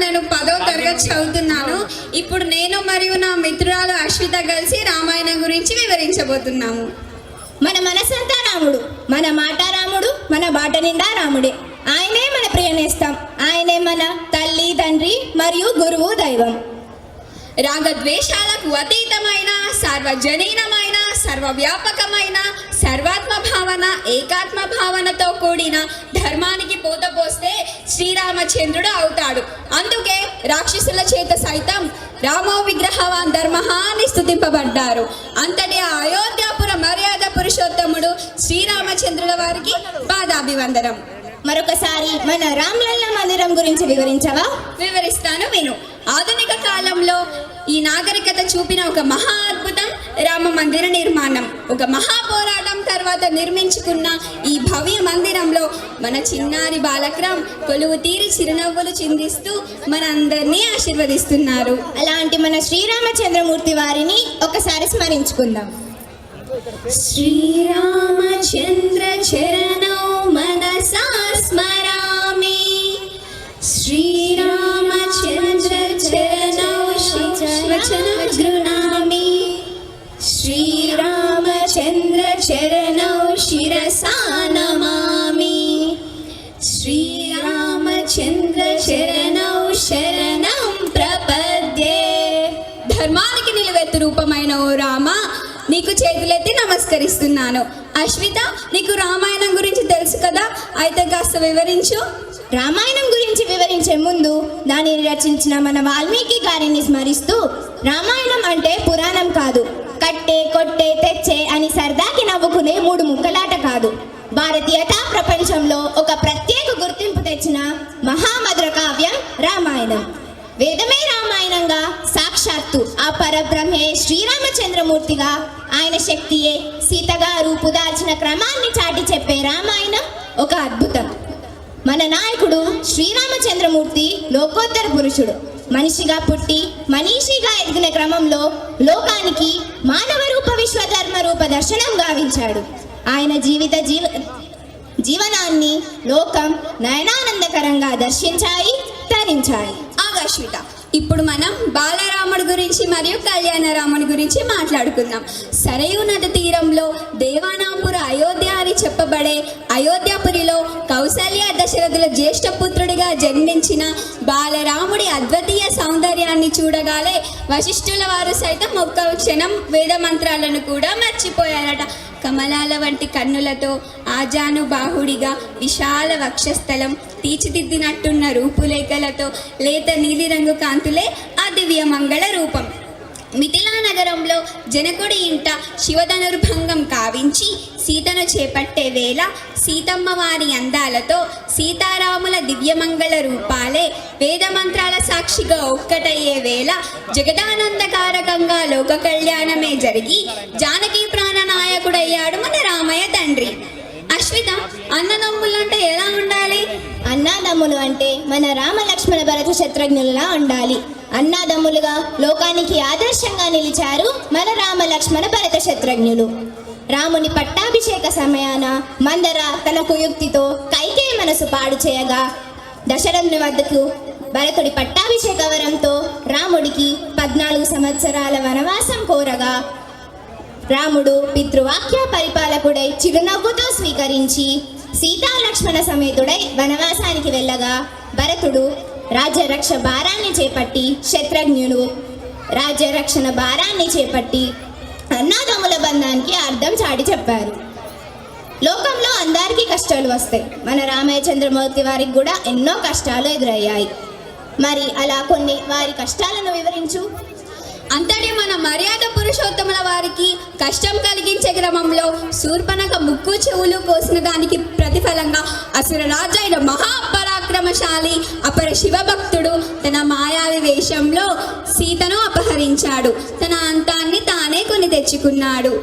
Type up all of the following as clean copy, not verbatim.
నేను 10వ తరగతి చదువుతున్నాను. ఇప్పుడు నేను మరియు నా మిత్రురాలు అశ్విత కలిసి రామాయణం గురించి వివరించబోతున్నాము. మన మనసంతా రాముడు, మన మాట రాముడు, మన బాట నిండా రాముడే. ఆయనే మన ప్రియనేస్తం, ఆయనే మన తల్లి, తండ్రి మరియు గురువు, దైవం. రాగద్వేషాలకు అతీతమైన, సార్వజనీనమైన, సర్వవ్యాపకమైన, సర్వాత్మ భావన, ఏకాత్మ భావనతో కూడిన ధర్మానికి పోత పోస్తే శ్రీరామచంద్రుడు అవుతాడు. అందుకే రాక్షసుల చేత సైతం రామో విగ్రహవాన్ ధర్మః అని స్తుతింపబడ్డారు. అంతటి అయోధ్యాపుర మర్యాద పురుషోత్తముడు శ్రీరామచంద్రుల వారికి పాదాభివందనం. మరొకసారి మన రామలల్ల మందిరం గురించి వివరించవా? వివరిస్తాను, విను. ఆధునిక కాలంలో ఈ నాగరికత చూపిన ఒక మహా అద్భుతం రామ మందిర నిర్మాణం. ఒక మహా పోరాటం తర్వాత నిర్మించుకున్న ఈ భవ్య మందిరంలో మన చిన్నారి బాలక్రామ్ కొలువు తీరి చిరునవ్వులు చిందిస్తూ మన అందరినీ ఆశీర్వదిస్తున్నారు. అలాంటి మన శ్రీరామచంద్రమూర్తి వారిని ఒకసారి స్మరించుకుందాం. శ్రీరామచంద్ర చరణౌ మనసా స్మరామి, శ్రీరామచంద్ర చరణౌ వచనం గృణామి, శ్రీరామచంద్ర చరణౌ శిరసా నమామి, శ్రీరామచంద్ర చరణౌ శరణం ప్రపద్యే. ధర్మానికి నిలువెత్తు రూపమైన ఓ రామ, నీకు చేతులెత్తి నమస్కరిస్తున్నాను. అశ్విత, నీకు రామాయణం గురించి తెలుసు కదా, అయితే కాస్త వివరించు. రామాయణం గురించి వివరించే ముందు దానిని రచించిన మన వాల్మీకి గారిని స్మరిస్తూ, రామాయణం అంటే పురాణం కాదు, కట్టే కొట్టే తెచ్చే అని సరదాకి నవ్వుకునే 3 ముక్కలాట కాదు. భారతీయతా ప్రపంచంలో ఒక ప్రత్యేక గుర్తింపు తెచ్చిన మహామధుర కావ్యం రామాయణం. వేదమే రామాయణంగా, సాక్షాత్తు ఆ పరబ్రహ్మే శ్రీరామచంద్రమూర్తిగా, ఆయన శక్తియే సీతగా రూపుదాల్చిన క్రమాన్ని చాటి చెప్పే రామాయణం ఒక అద్భుతం. మన నాయకుడు శ్రీరామచంద్రమూర్తి లోకోత్తర పురుషుడు. మనిషిగా పుట్టి మనీషిగా ఎదిగిన క్రమంలో లోకానికి మానవ రూప విశ్వధర్మ రూప దర్శనం గావించాడు. ఆయన జీవనాన్ని లోకం నయనానందకరంగా దర్శించాయి, తరించాయి. అశ్విత, ఇప్పుడు మనం బాలరాముడి గురించి మరియు కళ్యాణరాముడి గురించి మాట్లాడుకుందాం. సరయూ నది తీరంలో దేవానాంపుర అయోధ్య అని చెప్పబడే అయోధ్యాపురిలో కౌసల్య దశరథుల జ్యేష్ఠ పుత్రుడిగా జన్మించిన బాలరాముడి అద్వితీయ సౌందర్యాన్ని చూడగాలే వశిష్ఠుల వారు సైతం ఒక్క క్షణం వేద మంత్రాలను కూడా మర్చిపోయారట. కమలాల వంటి కన్నులతో ఆజాను బాహుడిగా, విశాల వక్షస్థలం, తీర్చిదిద్దినట్టున్న రూపురేఖలతో, లేత నీలిరంగు కాంతులే ఆ దివ్య మంగళ రూపం. మిథిలా నగరంలో జనకుడి ఇంట శివధనుర్భంగం కావించి సీతను చేపట్టే వేళ సీతమ్మ వారి అందాలతో సీతారాముల దివ్యమంగళ రూపాలే వేదమంత్రాల సాక్షిగా ఒక్కటయ్యే వేళ జగదానందకారకంగా లోక కళ్యాణమే జరిగి జానకి ప్రాణనాయకుడయ్యాడు మన రామయ్య తండ్రి. అశ్విత, అన్నదమ్ములంటే ఎలా ఉండాలి? అన్నాదమ్ములు అంటే మన రామ లక్ష్మణ భరత శత్రుఘ్నులా ఉండాలి. అన్నాదమ్ములుగా లోకానికి ఆదర్శంగా నిలిచారు మన రామ లక్ష్మణ భరత శత్రుఘ్నులు. రాముని పట్టాభిషేక సమయాన మందర తన కుయుక్తితో కైకేయి మనసు పాడు చేయగా దశరథుని వద్దకు భరతుడి పట్టాభిషేక వరంతో రాముడికి 14 సంవత్సరాల వనవాసం కోరగా రాముడు పితృవాక్య పరిపాలకుడై చిరునవ్వుతో స్వీకరించి సీతాలక్ష్మణ సమేతుడై వనవాసానికి వెళ్ళగా భరతుడు రాజ్యరక్ష భారాన్ని చేపట్టి శత్రుఘ్నుడు రాజ్యరక్షణ భారాన్ని చేపట్టి అన్నాదమ్ముల బంధానికి అర్థం చాటి చెప్పారు. లోకంలో అందరికీ కష్టాలు వస్తాయి. మన రామయ్య చంద్రమూర్తి వారికి కూడా ఎన్నో కష్టాలు ఎదురయ్యాయి. మరి అలా కొన్ని వారి కష్టాలను వివరించు. అంతటి మన మర్యాద పురుషోత్తముల వారికి కష్టం కలిగించే క్రమంలో శూర్పణఖ ముక్కు చెవులు కోసిన దానికి ప్రతిఫలంగా అసుర రాజైన మహాపరాక్రమశాలి అపర శివభక్తుడు తన మాయావి వేషంలో సీతను అపహరించాడు. తన అంతాన్ని తానే కొని తెచ్చుకున్నాడు.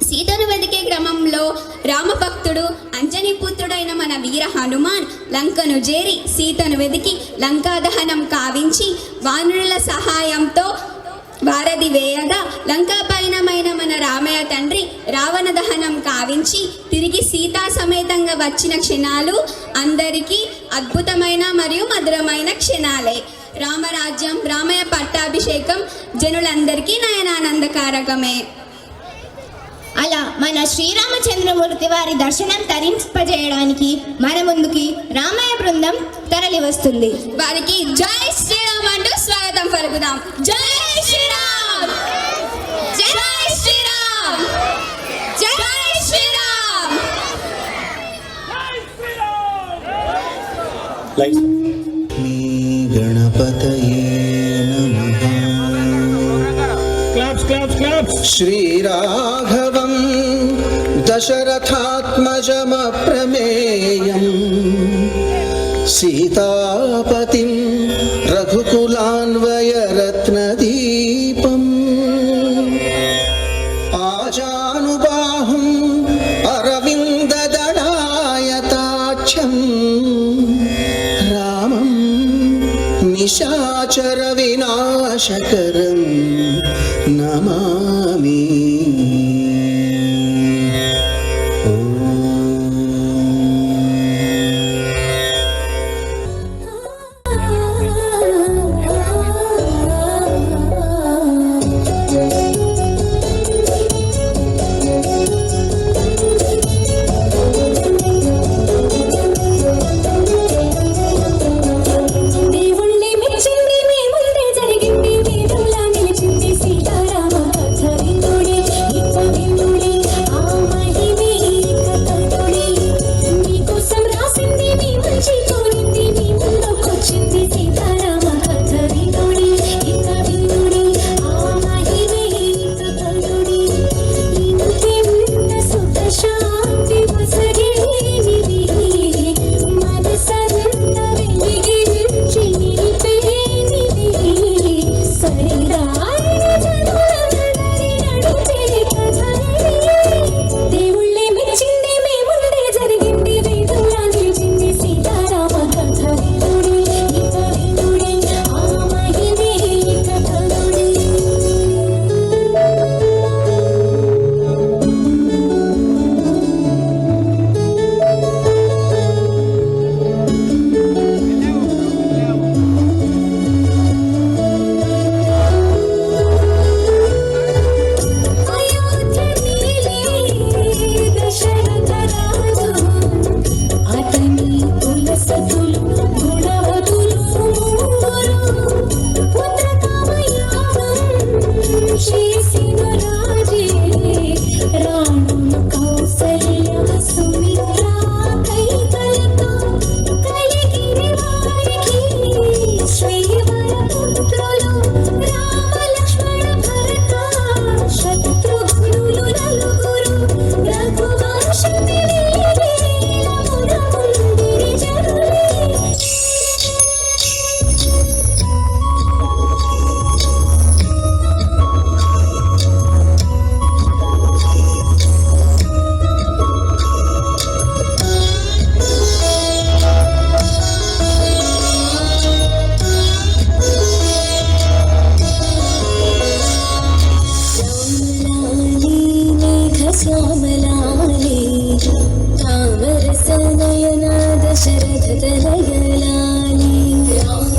సీతను వెతికే క్రమంలో రామభక్తుడు అంజనీ పుత్రుడైన మన వీర హనుమాన్ లంకను చేరి సీతను వెతికి లంకా దహనం కావించి వానరుల సహాయంతో వారధి వేయగా లంకా పయనమైన మన రామయ్య తండ్రి రావణ దహనం కావించి తిరిగి సీతా సమేతంగా వచ్చిన క్షణాలు అందరికీ అద్భుతమైన మరియు మధురమైన క్షణాలే. రామరాజ్యం రామయ్య పట్టాభిషేకం జనులందరికీ నయనానందకారకమే. అలా మన శ్రీరామచంద్రమూర్తి వారి దర్శనం తరింపజేయడానికి మన ముందుకి రామయ్య బృందం తరలి వస్తుంది. వారికి జై శ్రీరామ్ అంటూ స్వాగతం పలుకుదాం. జై శ్రీరామ్, జై శ్రీరామ్, జై శ్రీరామ్. గణపతయే నమః. శ్రీరాఘవం దశరథాత్మజమప్రమేయం సీతాపతిం రఘుకులాన్వయరత్నదీపం ఆజానుబాహుం అరవిందదళాయతాక్షం రామం నిశాచర వినాశకరం నమామి. नयना दशरथ तनयलाली राम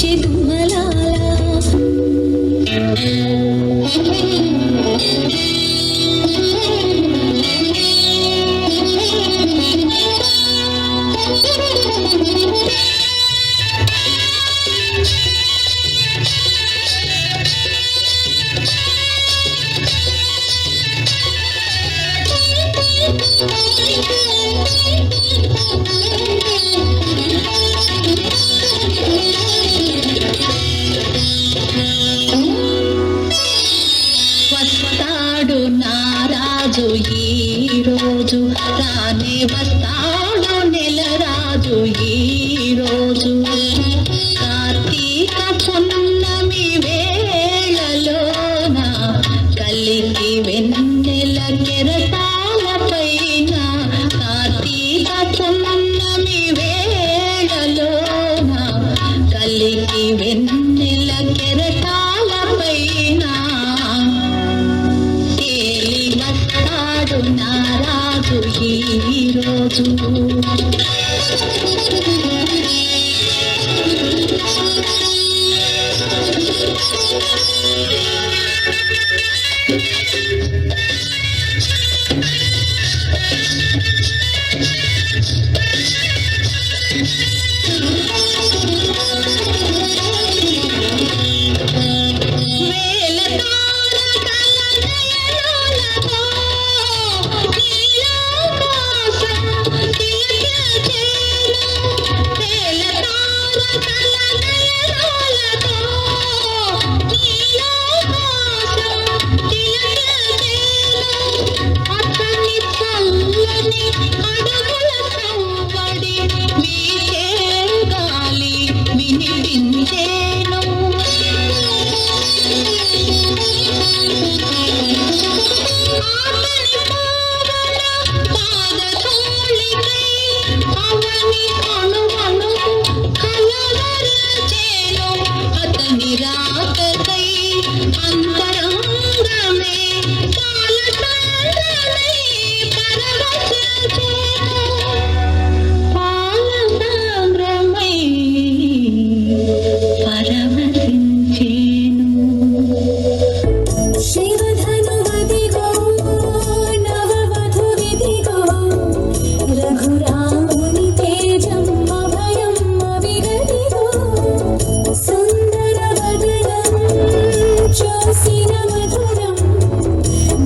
బుజ్జి గుమ్మలాల వస్తాడు నారాజు ఈ రోజు రానే వస్తాడు నెలరాజు ఈ రోజు కార్తీక పున్నమి వేళలోన కలికి వెన్నెల కెరటాల పైన కార్తీక పున్నమి వేళలోన కలికి వెన్నెల కెరటాల పైన తేలి వస్తాడు నారాజు ఈ రోజు వేల తారకల నయనాలతో నీలాకాశం తిలకించేను. వేల తారకల నయనాలతో నీలాకాశం తిలకించేను. అతని చల్లని అడుగుల సవ్వడి వీచే గాలి వినిపించేను. ఆతని పావన పాదధూళికై అవని అణువణువు కలవరించేను. అతని రాకకై అంతరంగమే పాలసంద్రమై పరవశించేను. పాలసంద్రమై పరవశించేను. శివధనువదిగో నవవధువిదిగో రఘురాముని తేజం అభయం అవిగదిగో సుందరవదనం చూసిన మధురం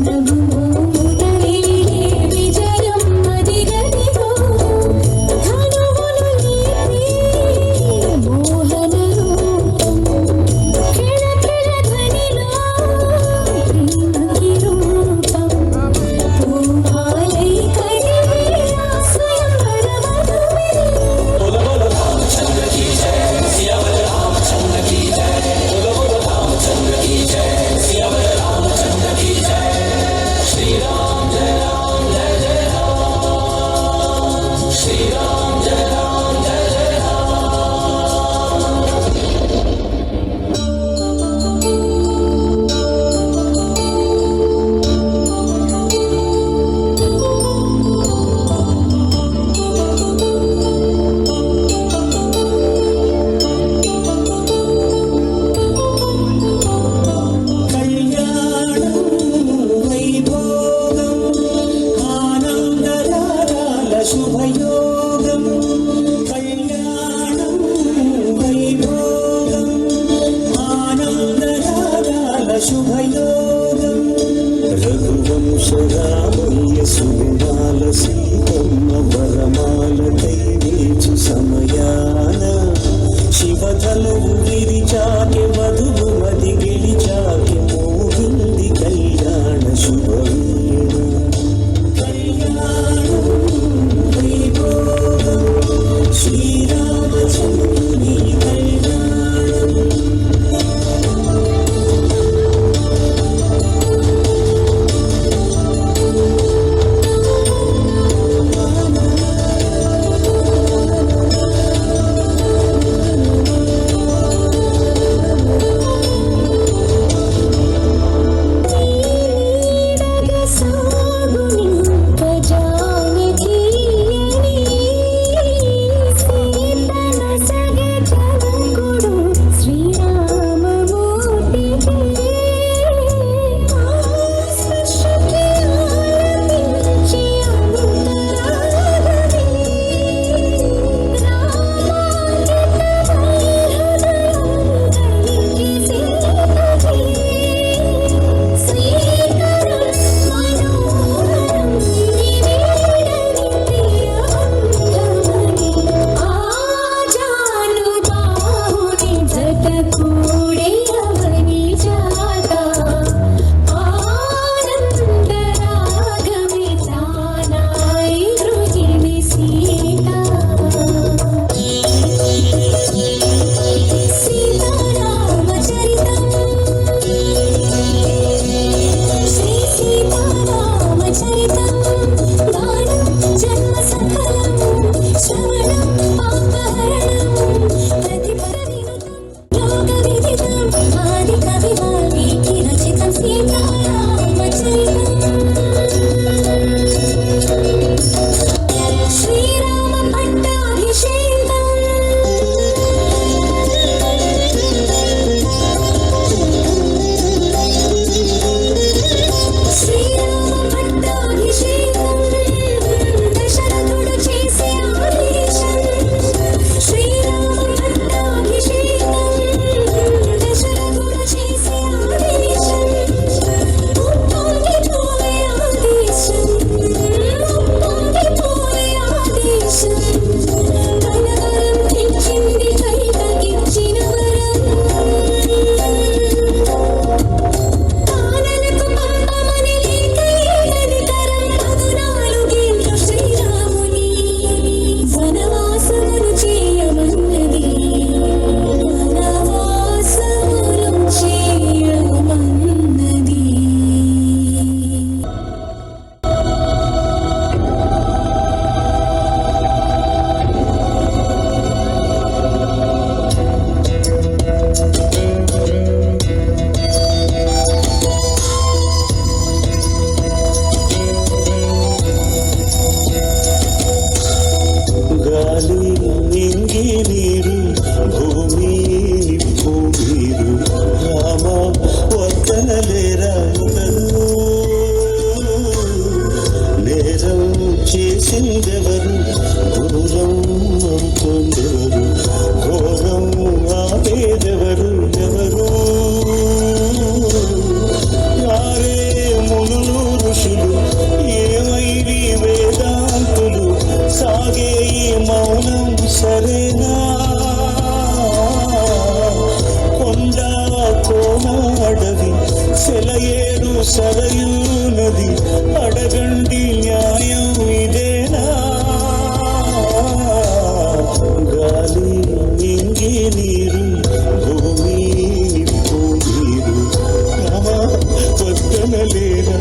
నభుమూట వెలిగే విజయం అదిగదిగో ధనువులు లేపే మోహన రూపం కిళకిళ ధ్వనిలో ప్రేమకి రూపం పూమాలై కడివే స్వయంవర వధువే కళ్యాణం వైభోగం ఆనందరాగాల శుభయోగం కళ్యాణం వైభోగం ఆనందరాగాల శుభయోగం రఘువంశ రామయ్య సుగుణాల సీతమ్మ వరమాల దైవేచు సమయాన శివధనువు విరిచాకె వధువు మది గెలిచాకె మోగింది కళ్యాణ శుభవీణ కళ్యాణం వైభోగం శ్రీరామచంద్రుని కళ్యాణం సరయూ నది అడగండి న్యాయం ఇదేనా గాలి నింగి నీరు భూమి నిప్పు నీరు వద్దనలేరా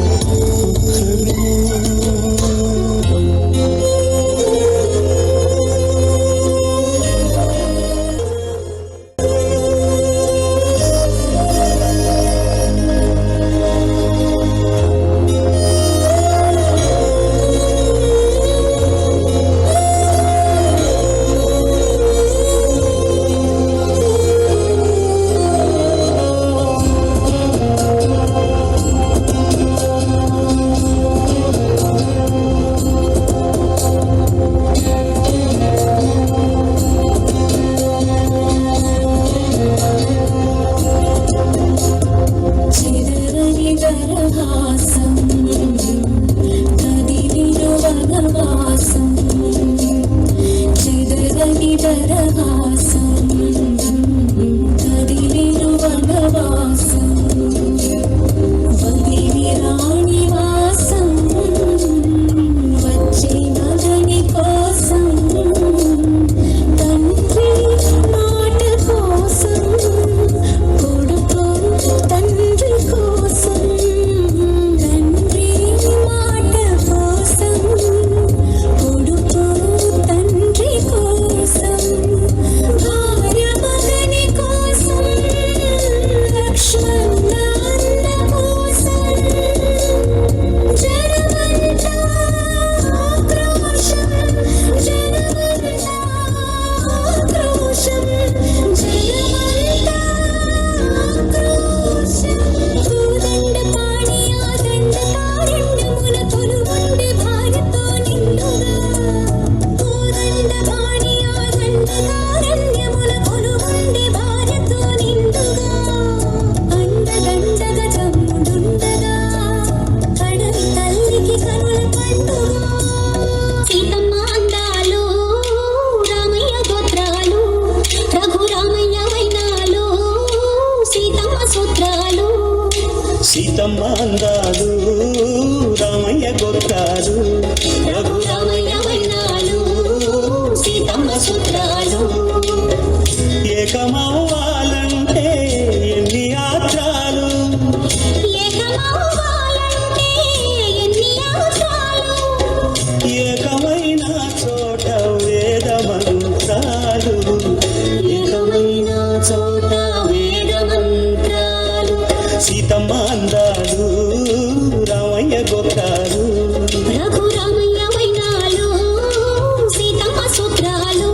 చిరరని దరహాసం కదిలిను వనవాసం చిరరని దరహాసం కదిలిను వనవాసం వదిలి రాణి వాసం వచ్చే మగని కోసం తండ్రి మాట కోసం కొడుకు తండ్రి కోసం తండ్రి మాట కోసం కొడుకు తండ్రి కోసం భార్య మగని కోసం లక్ష్మణ అన్న కోసం జనమంతా ఆక్రోశం జనమంతా ఆక్రోశం జనమంతా ఆక్రోశం భూదండ పాణి ఆదండ తారణ్యమున కొలువుండి భార్యతో నిండుగా భూదండ పాణి ఆదండ తారణ్యమున కొలువుండి భార్యతో నిండుగా అండదండగ తమ్ముడుండగా కడవి తల్లికి కనుల పండుగ సీతమ్మ అందాలు రామయ్య గోత్రాలు రఘురామయ్య వైనాలు సీతమ్మ సూత్రాలు సీతమ్మ అందాలు రామయ్య గొత్తాలు రఘురామయ్య వైనాలు సీతమ్మ సూత్రాలు ఏకమవ్వాలంటే ఎన్ని యాత్రాలు ఏకమవ్వాలంటే ఎన్ని అవసరాలు ఏకమైన చోట వేద మంత్రాలు ఏకమైన చోట వేద మంత్రాలు సీతమ్మ అందాలు రామయ్య గొత్తాలు రఘురామయ్య వైనాలు సీతమ్మ సూత్రాలు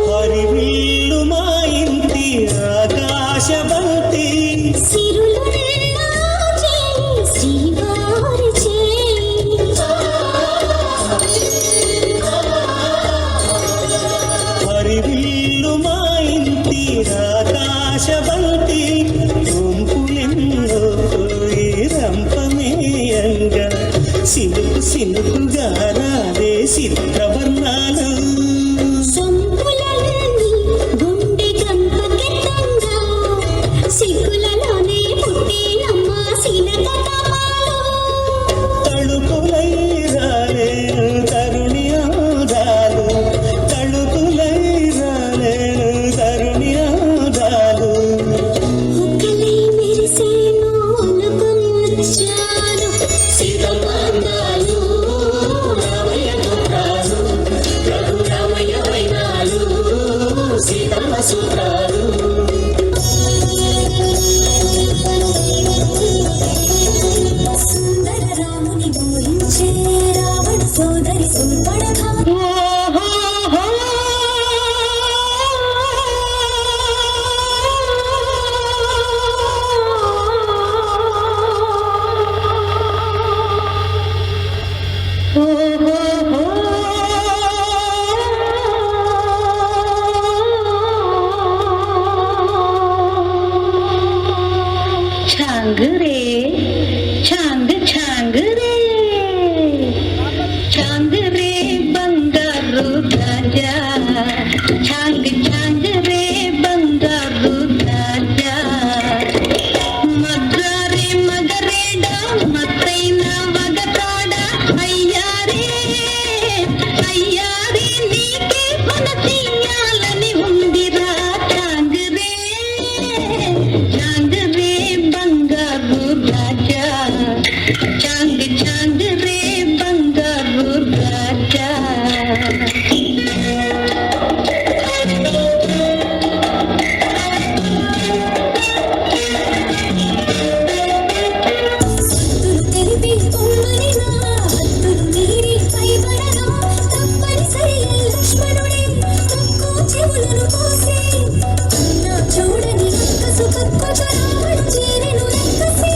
హరివిల్లు మా ఇంటి ఆకాశబంతి సిరులున్న చేయి శ్రీవారి చేయి హరివిల్లు మా ఇంటి ఆకాశబంతి గుంపులెన్నో ఈ రంపమేయంగా సినుకు సినుకుగా రాదే చిత్రవర్ణాలు సొంపులన్నీ గుండె గంపకెత్తంగా సిగ్గులలోనే పుట్టేనమ్మ శిలక తపాలు తళుకులై రాలేను తరుణి ఆదాలు తళుకులై రాలేను తరుణి ఆదాలు ఒక్కలై మెరిసేను అనుకుని వచ్చాను సీతమ్మ అందాలు రామయ్య గొత్తాలు ఛాంగ్ రే ఛాంగ్ ఛాంగ్ రే ఛాంగ్ రే బంగారు రాజా ఛాంగ్ ఛాంగ్ రే బంగారు రాజా మద్రారే మగరేడా మత్తైన వగతాడ అయ్యారే అయ్యారే నీకే మనసియాలని ఉందిరా ఛాంగ్ రే బంగారు రాజా ఛాంగ్ ఛాంగ్ రే బంగారు రాజా హద్దులు తెలిపి పొమ్మనినా హద్దులు మీరి పైబడగా తప్పనిసరి లక్ష్మణుడే తక్కువ చెవులను కోసి అన్నా చూడని అక్కసు కక్కుత రావణ చేరెను రక్కసి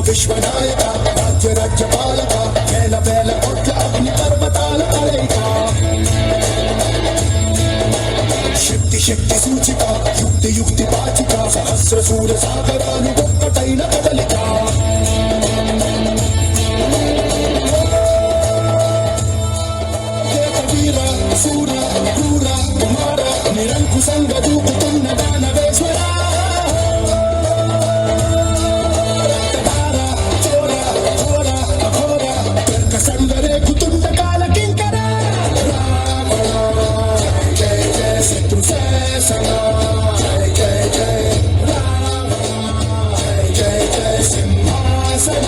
విశ్వనాయక రాజ్య రాజ్యపాలక వేల వేల కోట్ల అగ్ని పర్వతాల కలయిక శక్తి శక్తి సూచిక యుక్తి యుక్తి పాచిక సహస్ర సూర్య సాగరాలు ఒక్కటైన కదలిక వీర సూర క్రూర కుమార నిరంకుశంగా దూకుతున్న దానవేశ్వర సంగరే కుతుండ కాల కింకర జయ జయ శత్రు శేషన జయ జయ జయ రామ జయ జయ సింహాసన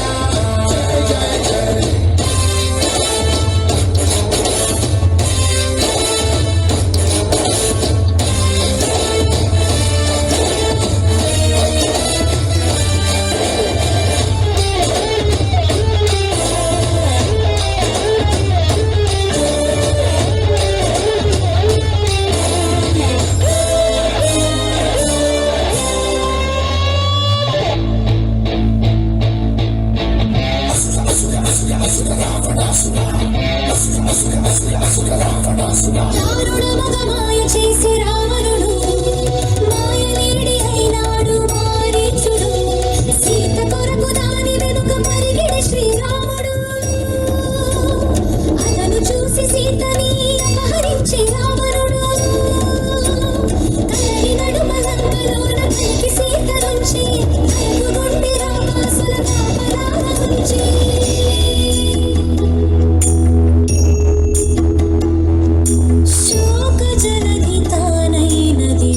జయ జయ జయ దారుణ మగ మాయ చేసి రావణుడు మాయ నిరుడి అయినాడు మారీచుడు సీత కొరకు దాని వెనుక పరిగెడి శ్రీరాముడు అతను చూసి సీతని అపహరించే రావణుడు కలరి నడుమ లంకలోన కలికి సీత నుంచి కలుగుండి రామాసుల కాపలాల నుంచి శోక జలధి తానైనది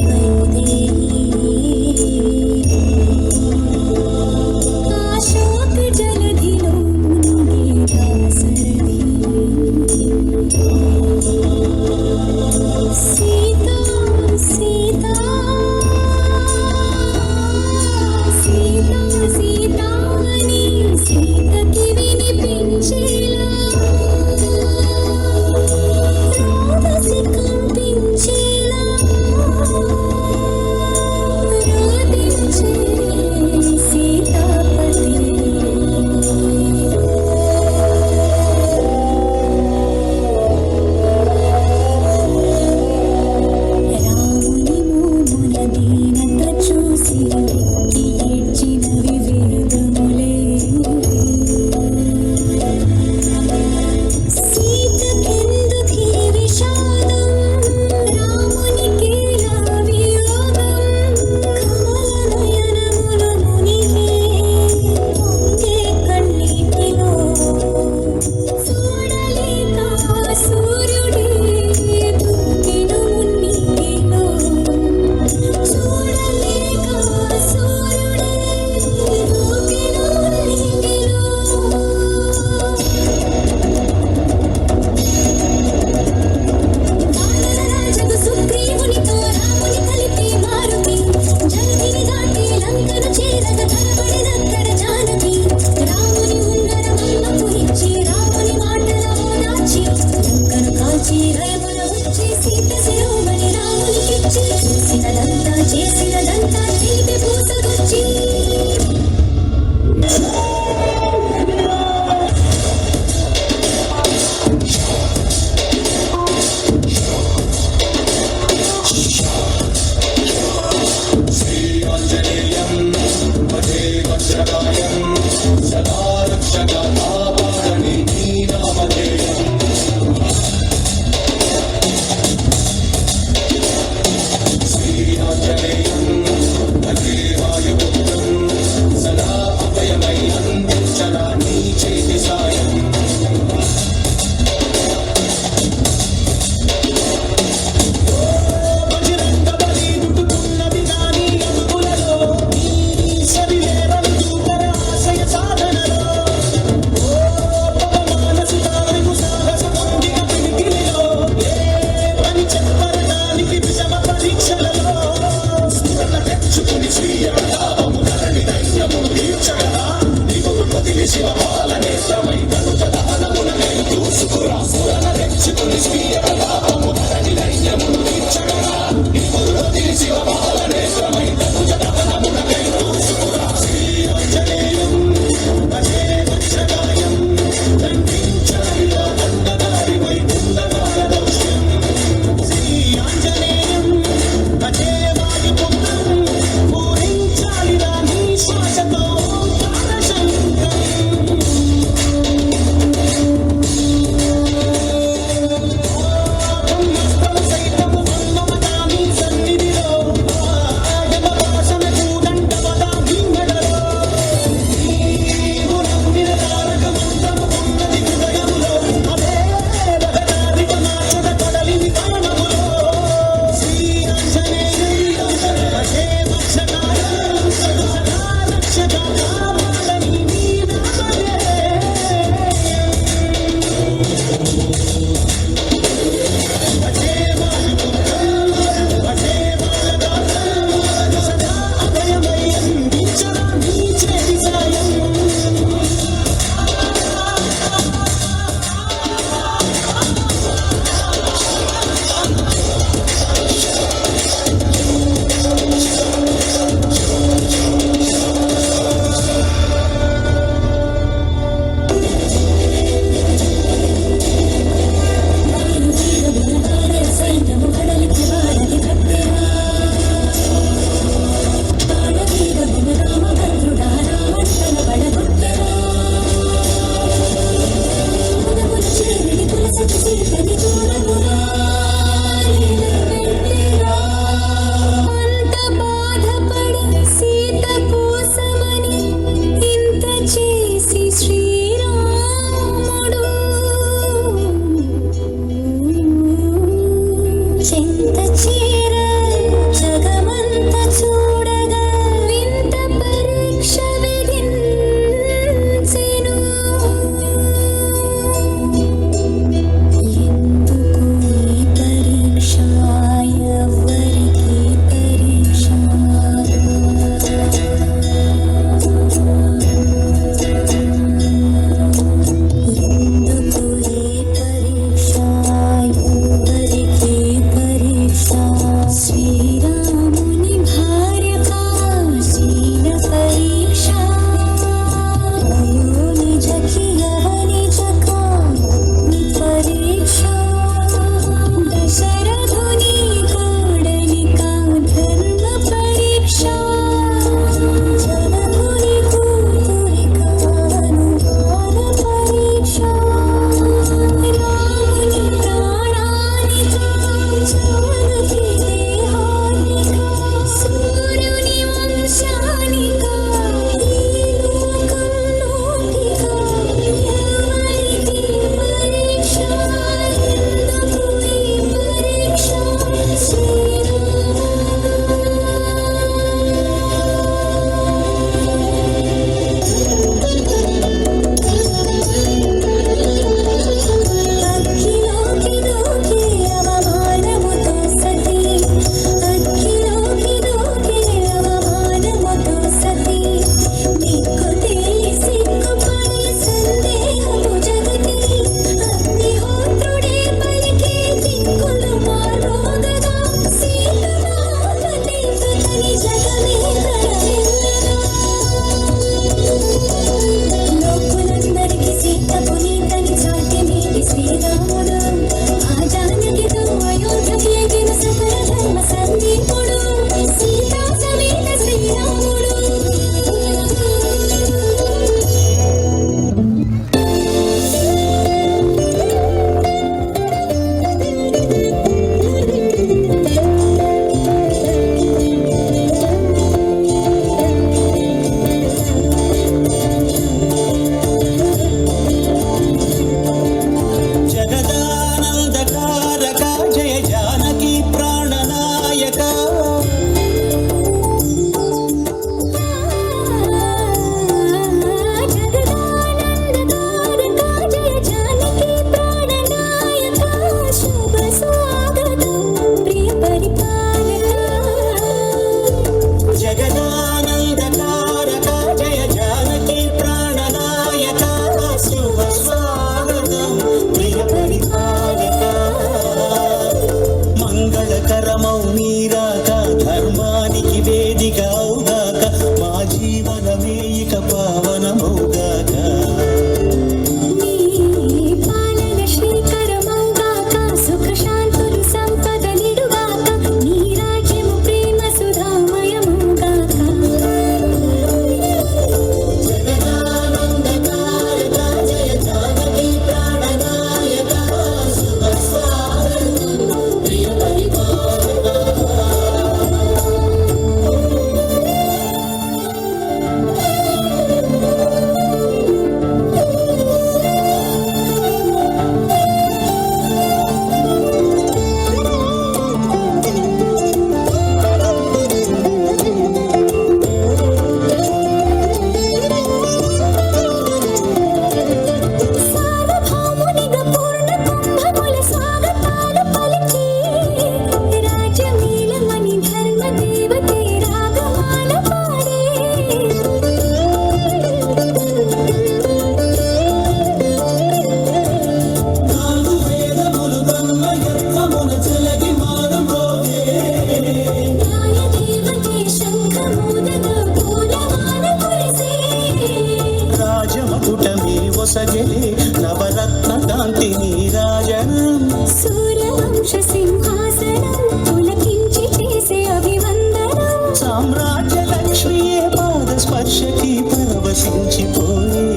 కాంతి నీరాజనం సూర్యవంశ సింహాసనం పులకించి చేసే అభివందనం సామ్రాజ్య లక్ష్మియే పాద స్పర్శకి పరవశించిపోయి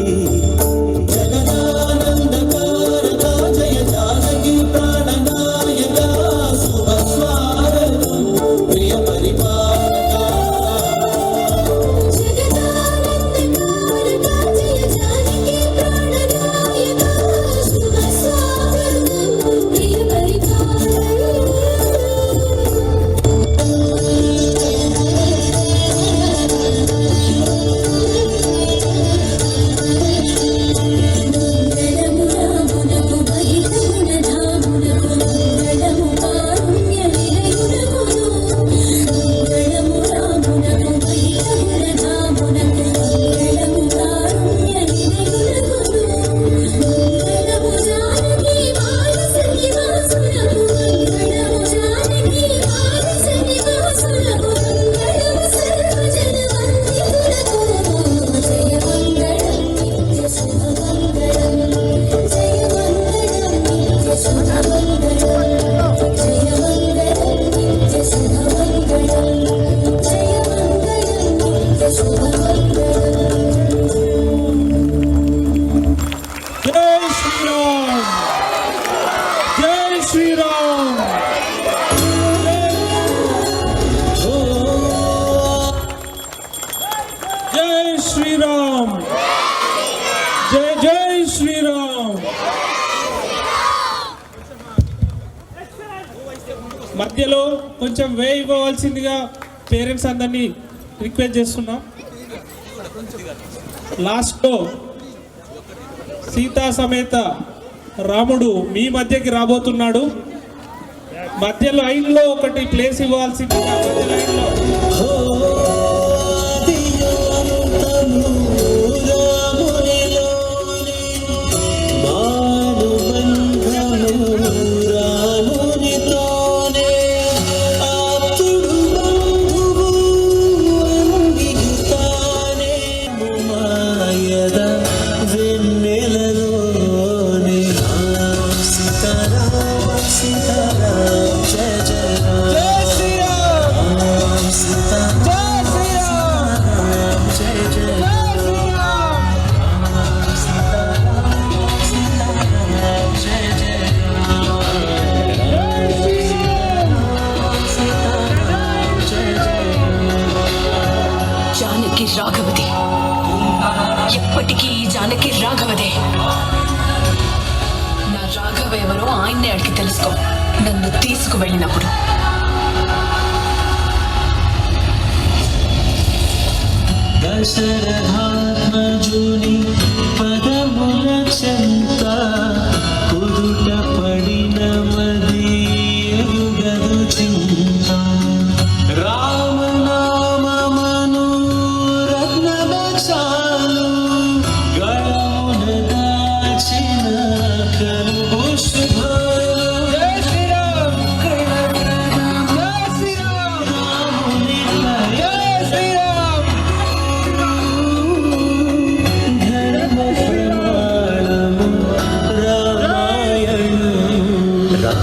జగదానందకారక జయ జానకి ప్రాణనాయక శుభ స్వాగతం ప్రియ పరిపాలక జగదానందకారక జయ జానకి ప్రాణనాయక శుభ స్వాగతం ప్రియ పరిపాలక మంగళము రామునకు మహితమున ధామునకు మంగళము కారుణ్య నిలయునకును మంగళము రామునకు మహితమున ధామునకు మంగళము కారుణ్య నిలయునకును మంగళము జానకి మానస నివాసునకు మంగళము జానకి మానస నివాసునకు మంగళము సర్వజన వందితులకు జయ మంగళం నిత్య శుభ మంగళం జయ మంగళం నిత్య శుభ మంగళం జయ మంగళం నిత్య శుభ మంగళం జయ మంగళం నిత్య శుభ మంగళం జై శ్రీరామ్ జై శ్రీరామ్ జై శ్రీరామ్ జై జై శ్రీరామ్ మధ్యలో కొంచెం వేయి ఇవ్వవలసిందిగా పేరెంట్స్ అందరినీ రిక్వెస్ట్ చేస్తున్నాం. లాస్ట్లో సీతా సమేత రాముడు మీ మధ్యకి రాబోతున్నాడు. మధ్య లైన్లో ఒకటి ప్లేస్ ఇవ్వాల్సిందిగా మధ్య లైన్లో ఆదియోంతము రామునిలోనే మానుబంధము రామునితోనే ఆప్తుడు బంధువు అంగితానే మాయద వెన్నెలలోనే సీతారామ సీతారామ జయ జయ రామ సీతారామ జయ జయ జానకి రాఘవదే, ఎప్పటికీ ఈ జానకి రాఘవదే. నా రాఘవ ఎవరో ఆయన్నే అడిగి తెలుసుకో నన్ను తీసుకువెళ్ళినప్పుడు. దశరథాత్మజుని పదముల చెంత కుదుట పడిన మది ఎరుగదు చింత రామనామమను రత్నమే చాలు గళమున దాచిన కలుపు శుభాలు జయ శ్రీరామ్ జయ శ్రీరామ్ రాముని జయ శ్రీరామ్ ధర్మ ప్రమాణము రామాయణం రామ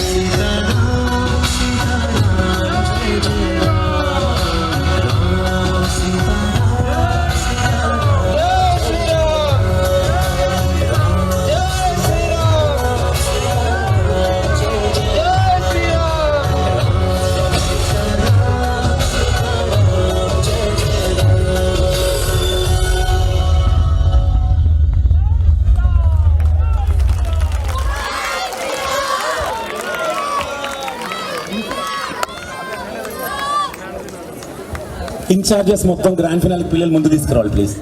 సీతారామ సీతారామ జయ జయ రామ సీతారామ సీతారామ జయ శ్రీరామ్ జయ శ్రీరామ్ జయ ఇన్ఛార్జెస్ మొత్తం గ్రాండ్ ఫినాల్ పిల్లలు ముందు తీసుకురావాలి ప్లీజ్.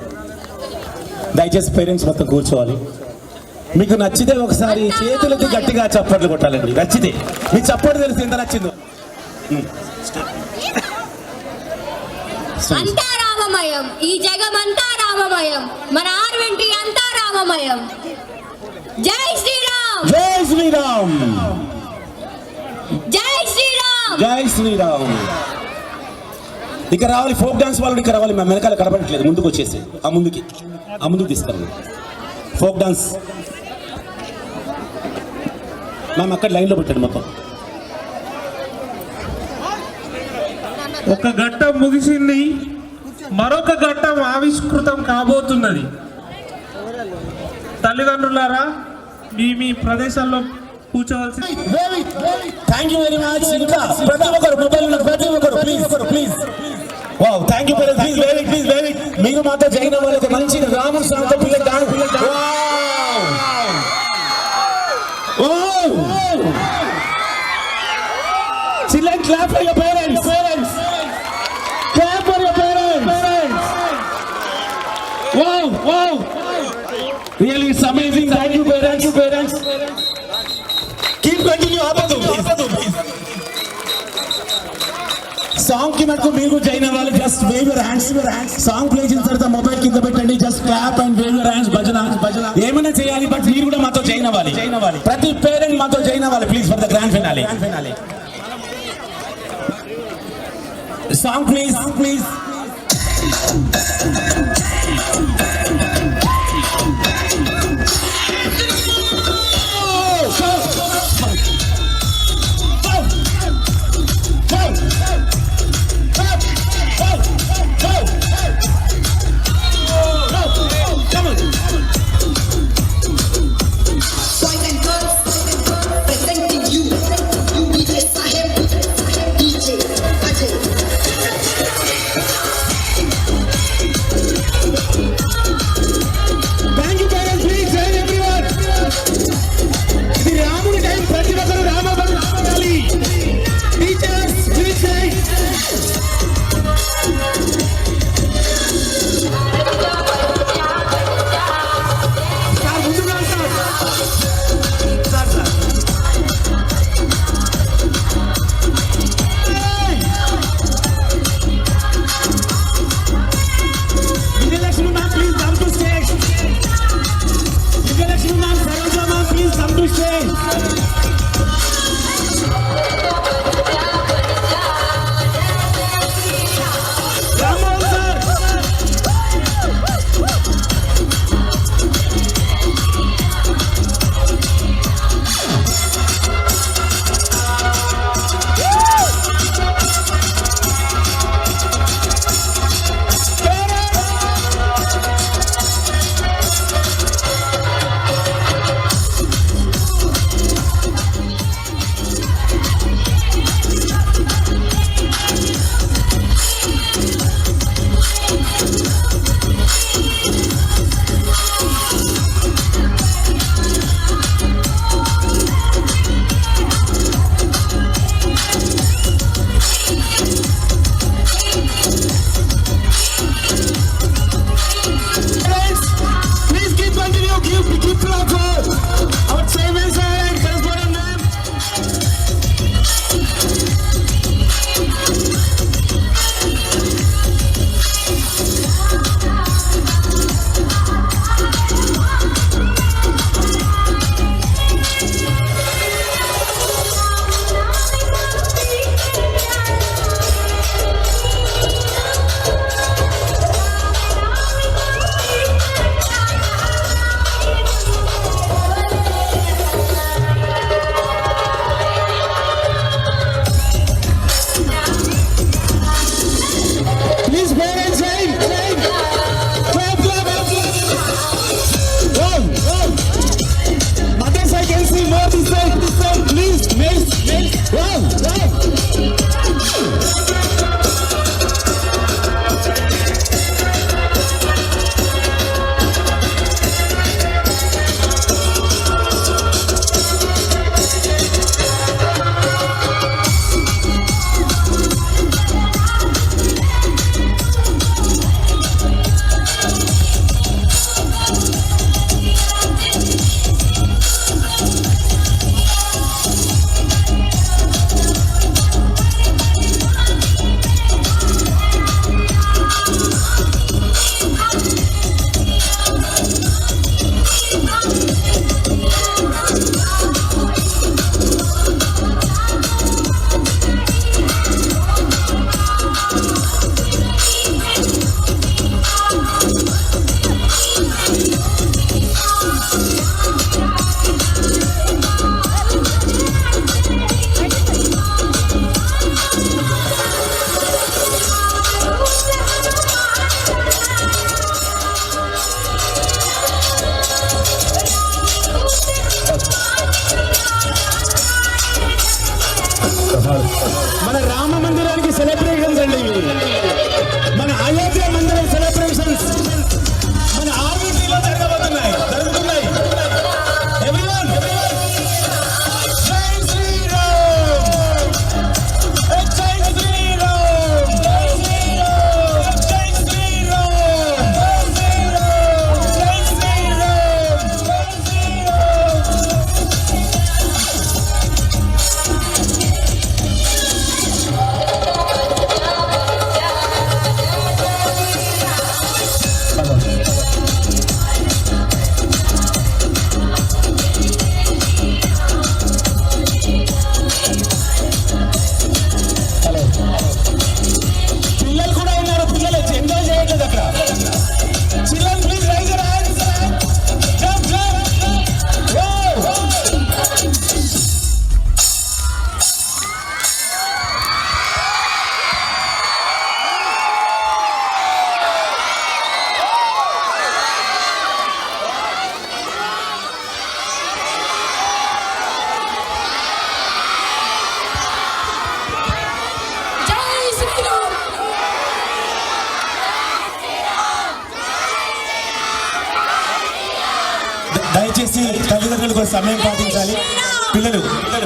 దయచేసి పేరెంట్స్ మొత్తం కూర్చోవాలి. మీకు నచ్చితే ఒకసారి చేతులకి గట్టిగా చప్పట్లు కొట్టాలండి. నచ్చితే మీ చప్పట్లు తెలిసి ఎంత నచ్చిందో. అంతా రామమయం, ఈ జగమంతా రామమయం, మన ఆర్వెంటి అంతా రామమయం. జై శ్రీరామ్ జై శ్రీరామ్ జై శ్రీరామ్ జై శ్రీరామ్. ఇక రావాలి ఫోక్ డాన్స్ వాళ్ళు, ఇక రావాలి. మా వెనకాల కనపడట్లేదు, ముందుకు వచ్చేసి ఆ ముందుకు తీసుకురండి. ఫోక్ డాన్స్ మ్యామ్ అక్కడ లైన్లో పెట్టండి మొత్తం. ఒక ఘట్టం ముగిసింది, మరొక ఘట్టం ఆవిష్కృతం కాబోతున్నది. తల్లిదండ్రులారా, మీ మీ ప్రదేశాల్లో కూర్చోవలసి. Thank you very much. ఇంకా ప్రతి ఒక్కరు మొబైల్ ప్రతి ఒక్కరు please. Wow, thank you parents. Please wait. మీరు మాతో జాయిన్ అవ్వాలి. ఒక మంచి రాముడు సాంగ్ పిల్లలు dance. Children, clap for your parents. Clap for your parents. Wow. Really, it's amazing. Thank you, parents. Keep continue. Song కి మటుకు మీరు జాయిన్ అవ్వాలి. Just wave your hands. Song play చేసిన తర్వాత మొబైల్ కింద పెట్టండి. Just clap and wave your hands. భజన ఏమైనా చేయాలి, బట్ మీరు కూడా మాతో జాయిన్ అవ్వాలి. ప్రతి పేరెంట్ మాతో జాయిన్ అవ్వాలి please for the grand finale. Song please. మన రామ మందిరానికి సెలబ్రేషన్స్ అండి ఇవి. మన అయోధ్య మందిరం సెలబ్రేషన్స్ మన ఆర్మీలో జరగబోతున్నాయి జరుగుతున్నాయి. Everyone, జై శ్రీరామ్! జై శ్రీరామ్! జై శ్రీరామ్! జై శ్రీరామ్! జై శ్రీరామ్! జై శ్రీరామ్! పిల్లలు కూడా ఉన్నారు. పిల్లలు ఎంజాయ్ చేయట్లేదు అక్కడ. Children please rise your hands. Jump jump. దయచేసి తల్లిదండ్రులు కూడా సమయం పాటించాలి. పిల్లలు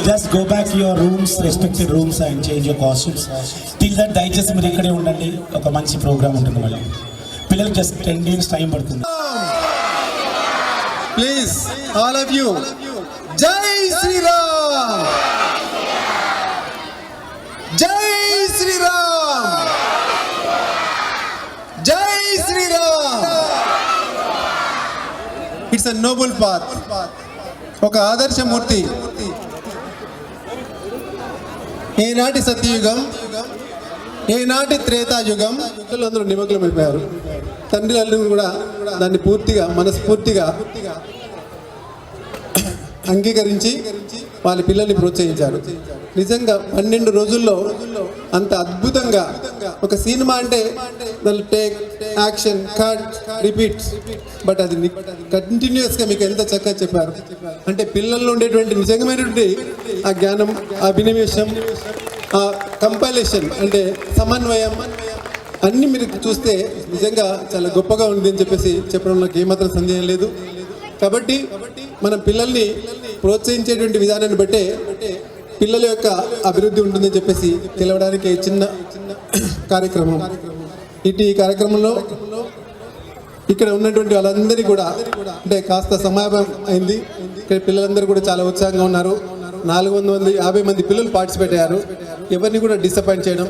just go back your rooms, respected rooms and change your costumes. Till that దయచేసి మీరు ఇక్కడే ఉండండి. ఒక మంచి ప్రోగ్రామ్ ఉంటుంది మళ్ళీ. పిల్లలకు జస్ట్ 10 minutes టైం పడుతుంది. ప్లీజ్ ఆల్ ఆఫ్ యూ జై శ్రీరామ్! జై శ్రీరామ్! జై Shriram! It's a noble path. ఒక ఆదర్శమూర్తి. ఏనాటి సత్యయుగం, ఏనాటి త్రేతాయుగం అందరూ నిమగ్నమైపోయారు. తండ్రులు కూడా దాన్ని పూర్తిగా మనస్ఫూర్తిగా అంగీకరించి వాళ్ళ పిల్లల్ని ప్రోత్సహించారు. నిజంగా 12 రోజుల్లో అంత అద్భుతంగా ఒక సినిమా అంటే దాని take action cut repeat, but అది కంటిన్యూస్గా మీకు ఎంత చక్కగా చెప్పారు. అంటే పిల్లల్లో ఉండేటువంటి నిజమైనటువంటి ఆ జ్ఞానం, ఆ అభినవేశం, ఆ కంపైలేషన్ అంటే సమన్వయం అన్నీ మీరు చూస్తే నిజంగా చాలా గొప్పగా ఉంది అని చెప్పేసి చెప్పడం నాకు ఏమాత్రం సందేహం లేదు. కాబట్టి మనం పిల్లల్ని ప్రోత్సహించేటువంటి విధానాన్ని బట్టే పిల్లల యొక్క అభివృద్ధి ఉంటుందని చెప్పేసి తెలవడానికి చిన్న కార్యక్రమం. ఈ కార్యక్రమంలో ఇక్కడ ఉన్నటువంటి వాళ్ళందరినీ కూడా అంటే కాస్త సమావేశం అయింది. ఇక్కడ పిల్లలందరూ కూడా చాలా ఉత్సాహంగా ఉన్నారు. 450 మంది పిల్లలు పార్టిసిపేట్ అయ్యారు. ఎవరిని కూడా డిసప్పాయింట్ చేయడం,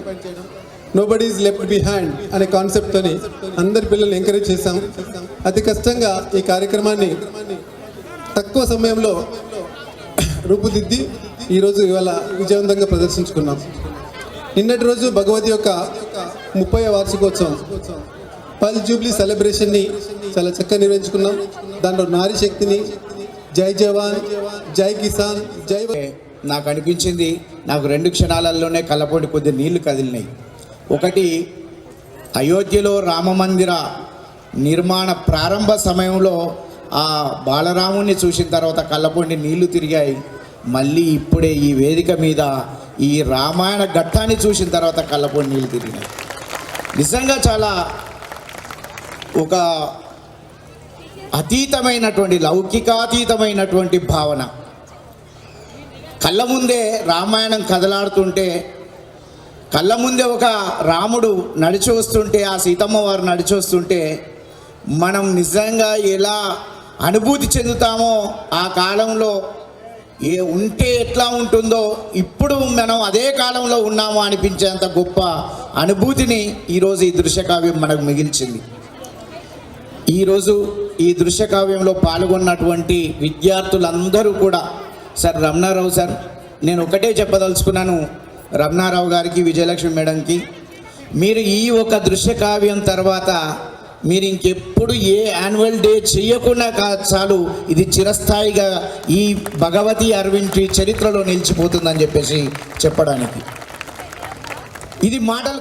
నోబడీ ఈజ్ లెఫ్ట్ బిహైండ్ అనే కాన్సెప్ట్తోని అందరి పిల్లల్ని ఎంకరేజ్ చేశాం. అతి కష్టంగా ఈ కార్యక్రమాన్ని తక్కువ సమయంలో రూపుదిద్ది ఈరోజు ఇవాళ విజయవంతంగా ప్రదర్శించుకున్నాం. నిన్నటి రోజు భగవతి యొక్క 30వ వార్షికోత్సవం పల్ జూబ్లీ సెలబ్రేషన్ని చాలా చక్కగా నిర్వహించుకున్నాం. దాంట్లో నారీ శక్తిని, జై జవాన్, జై కిసాన్, జై. నాకు అనిపించింది, నాకు 2 క్షణాలలోనే కళ్ళపొంటి కొద్ది నీళ్లు కదిలినాయి. ఒకటి, అయోధ్యలో రామమందిర నిర్మాణ ప్రారంభ సమయంలో ఆ బాలరాముని చూసిన తర్వాత కళ్ళపొంటి నీళ్లు తిరిగాయి. మళ్ళీ ఇప్పుడే ఈ వేదిక మీద ఈ రామాయణ ఘట్టాన్ని చూసిన తర్వాత కళ్ళపొంటి నీళ్లు తిరిగినాయి. నిజంగా చాలా ఒక అతీతమైనటువంటి లౌకికాతీతమైనటువంటి భావన. కళ్ళ ముందే రామాయణం కదలాడుతుంటే, కళ్ళ ముందే ఒక రాముడు నడిచి వస్తుంటే, ఆ సీతమ్మ వారు నడిచి వస్తుంటే మనం నిజంగా ఎలా అనుభూతి చెందుతామో, ఆ కాలంలో ఉంటే ఎట్లా ఉంటుందో ఇప్పుడు మనం అదే కాలంలో ఉన్నామో అనిపించేంత గొప్ప అనుభూతిని ఈరోజు ఈ దృశ్యకావ్యం మనకు మిగిల్చింది. ఈరోజు ఈ దృశ్యకావ్యంలో పాల్గొన్నటువంటి విద్యార్థులందరూ కూడా, సార్ రమణారావు సార్, నేను ఒకటే చెప్పదలుచుకున్నాను రమణారావు గారికి, విజయలక్ష్మి మేడంకి, మీరు ఈ ఒక దృశ్యకావ్యం తర్వాత మీరు ఇంకెప్పుడు ఏ యాన్యువల్ డే చేయకుండా చాలు, ఇది చిరస్థాయిగా ఈ భగవతి అరవింద్ చరిత్రలో నిలిచిపోతుందని చెప్పేసి చెప్పడానికి. ఇది మాటలు